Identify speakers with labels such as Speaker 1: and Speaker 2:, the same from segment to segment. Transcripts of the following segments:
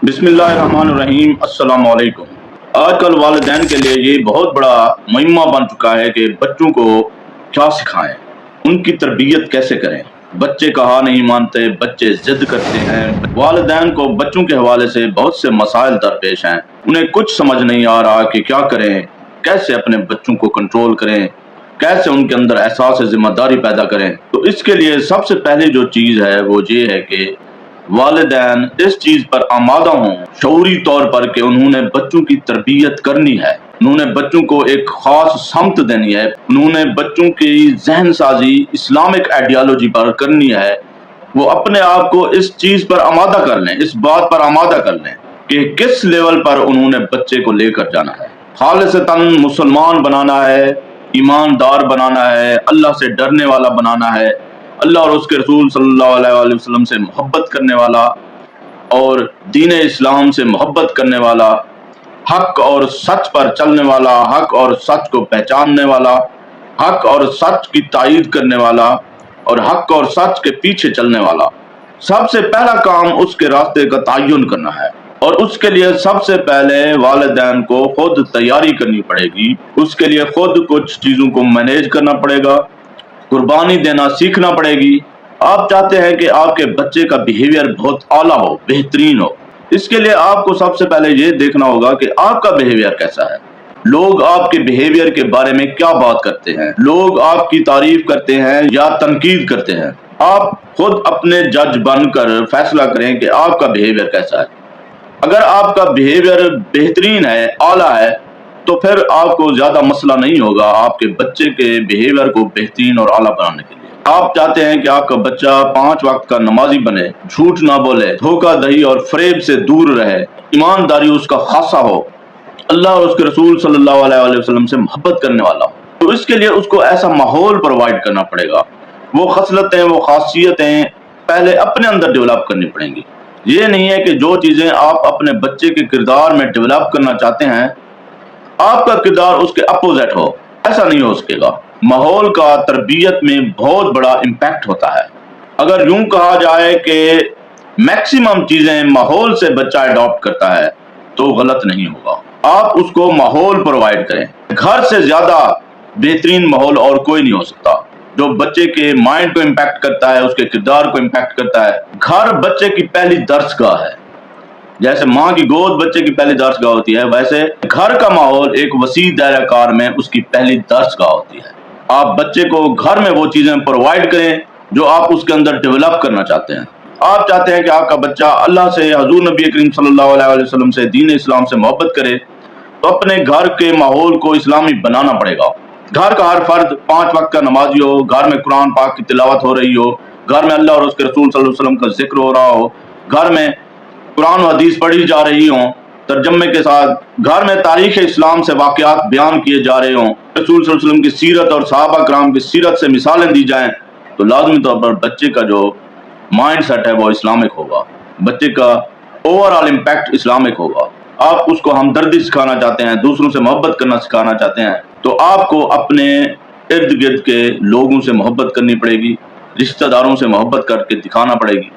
Speaker 1: बिस्मिल्लाहिर्रहमानिर्रहीम। अस्सलाम वालेकुम। आजकल वालिदैन के लिए ये बहुत बड़ा मुहिम्मा बन चुका है कि बच्चों को क्या सिखाएं, उनकी तरबियत कैसे करें। बच्चे कहा नहीं मानते, बच्चे जिद करते हैं। वालिदैन को बच्चों के हवाले से बहुत से मसाइल दरपेश हैं। उन्हें कुछ समझ नहीं आ रहा कि क्या करें, कैसे अपने बच्चों को कंट्रोल करें, कैसे उनके अंदर एहसास जिम्मेदारी पैदा करें। तो इसके लिए सबसे पहली जो चीज़ है वो ये है कि वालिदैन इस चीज पर आमादा हों शऊरी तौर पर कि उन्होंने बच्चों की तरबियत करनी है, उन्होंने बच्चों को एक खास समत देनी है, उन्होंने बच्चों की जहन साजी इस्लामिक आइडियालॉजी पर करनी है। वो अपने आप को इस चीज पर आमादा कर लें, इस बात पर आमादा कर लें कि किस लेवल पर उन्होंने बच्चे को लेकर जाना है। खालिसतन मुसलमान बनाना है, ईमानदार बनाना है, अल्लाह से डरने वाला बनाना है, अल्लाह और उसके रसूल सल्लल्लाहु अलैहि वसल्लम से मोहब्बत करने वाला और दीन इस्लाम से मोहब्बत करने वाला, हक और सच पर चलने वाला, हक और सच को पहचानने वाला, हक और सच की तायीद करने वाला और हक और सच के पीछे चलने वाला। सबसे पहला काम उसके रास्ते का तयन करना है और उसके लिए सबसे पहले वालिदैन को खुद तैयारी करनी पड़ेगी। उसके लिए खुद कुछ चीज़ों को मैनेज करना पड़ेगा, कुर्बानी देना सीखना पड़ेगी। आप चाहते हैं कि आपके बच्चे का बिहेवियर बहुत आला हो, बेहतरीन हो, इसके लिए आपको सबसे पहले ये देखना होगा कि आपका बिहेवियर कैसा है। लोग आपके बिहेवियर के बारे में क्या बात करते हैं, लोग आपकी तारीफ करते हैं या तनकीद करते हैं। आप खुद अपने जज बनकर फैसला करें कि आपका बिहेवियर कैसा है। अगर आपका बिहेवियर बेहतरीन है, आला है, तो फिर आपको ज्यादा मसला नहीं होगा आपके बच्चे के बिहेवियर को बेहतरीन और आला बनाने के लिए। आप चाहते हैं कि आपका बच्चा 5 वक्त का नमाजी बने, झूठ ना बोले, धोखा दही और फरेब से दूर रहे, ईमानदारी उसका खासा हो, अल्लाह और उसके रसूल सल्लल्लाहु अलैहि वसल्लम से मोहब्बत करने वाला हो। तो इसके लिए उसको ऐसा माहौल प्रोवाइड करना पड़ेगा। वो खसलतें, वो खासियतें पहले अपने अंदर डेवलप करनी पड़ेंगी। ये नहीं है कि जो चीजें आप अपने बच्चे के किरदार में डेवलप करना चाहते हैं आपका किरदार उसके अपोजिट हो, ऐसा नहीं हो सकेगा। माहौल का तरबियत में बहुत बड़ा इम्पैक्ट होता है। अगर यूं कहा जाए कि मैक्सिमम चीजें माहौल से बच्चा अडॉप्ट करता है तो गलत नहीं होगा। आप उसको माहौल प्रोवाइड करें। घर से ज्यादा बेहतरीन माहौल और कोई नहीं हो सकता जो बच्चे के माइंड को इम्पैक्ट करता है, उसके किरदार को इम्पैक्ट करता है। घर बच्चे की पहली दर्सगाह है। जैसे माँ की गोद बच्चे की पहली दर्सगाह होती है, वैसे घर का माहौल एक वसी दायरा कार में उसकी पहली दर्सगाह होती है। आप बच्चे को घर में वो चीजें प्रोवाइड करें जो आप उसके अंदर डेवलप करना चाहते हैं। आप चाहते हैं कि आपका बच्चा अल्लाह से, हजूर नबी करीम सल्लल्लाहु अलैहि वसल्लम से, दीन इस्लाम से मोहब्बत करे, तो अपने घर के माहौल को इस्लामी बनाना पड़ेगा। घर का हर फर्द 5 वक्त का नमाजी हो, घर में कुरान पाक की तिलावत हो रही हो, घर में अल्लाह और उसके रसूल सल्लल्लाहु अलैहि वसल्लम का जिक्र हो रहा हो, घर में कुरान और हदीस पढ़ी जा रही हों तर्जमे के साथ, घर में तारीख इस्लाम से वाक़यात बयान किए जा रहे हों, रसूल सल्लल्लाहु अलैहि वसल्लम की सीरत और सहाबा कराम की सीरत से मिसालें दी जाएं, तो लाजमी तौर पर बच्चे का जो माइंड सेट है वो इस्लामिक होगा, बच्चे का ओवरऑल इम्पैक्ट इस्लामिक होगा। आप उसको हमदर्दी सिखाना चाहते हैं, दूसरों से मोहब्बत करना सिखाना चाहते हैं, तो आपको अपने इर्द गिर्द के लोगों से मोहब्बत करनी पड़ेगी, रिश्तेदारों से मोहब्बत करके दिखाना पड़ेगी।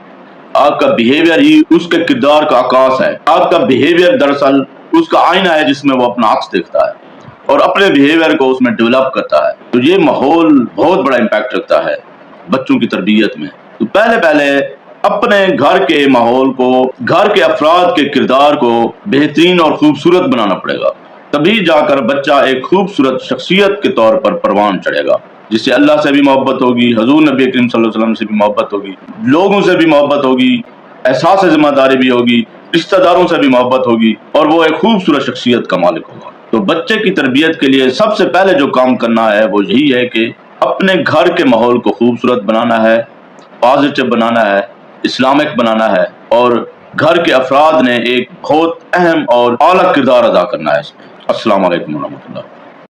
Speaker 1: आपका बिहेवियर ही उसके किरदार का आकाश है। आपका बिहेवियर दरअसल उसका आईना है जिसमें वो अपना अक्स देखता है और अपने बिहेवियर को उसमें डेवलप करता है। तो ये माहौल बहुत बड़ा इम्पैक्ट रखता है बच्चों की तरबियत में। तो पहले अपने घर के माहौल को, घर के अफराद के किरदार को बेहतरीन और खूबसूरत बनाना पड़ेगा। तभी जाकर बच्चा एक खूबसूरत शख्सियत के तौर पर परवान चढ़ेगा, जिससे अल्लाह से भी मोहब्बत होगी, हजूर नबी करीम सल्लल्लाहु अलैहि वसल्लम से भी मोहब्बत होगी, लोगों से भी मोहब्बत होगी, एहसास जिम्मेदारी भी होगी, रिश्तेदारों से भी मोहब्बत होगी और वो एक खूबसूरत शख्सियत का मालिक होगा। तो बच्चे की तरबियत के लिए सबसे पहले जो काम करना है वो यही है कि अपने घर के माहौल को खूबसूरत बनाना है, पॉजिटिव बनाना है, इस्लामिक बनाना है और घर के अफराद ने एक बहुत अहम और आला किरदार अदा करना है इसमें। अस्सलाम वालेकुम रहमतुल्लाह।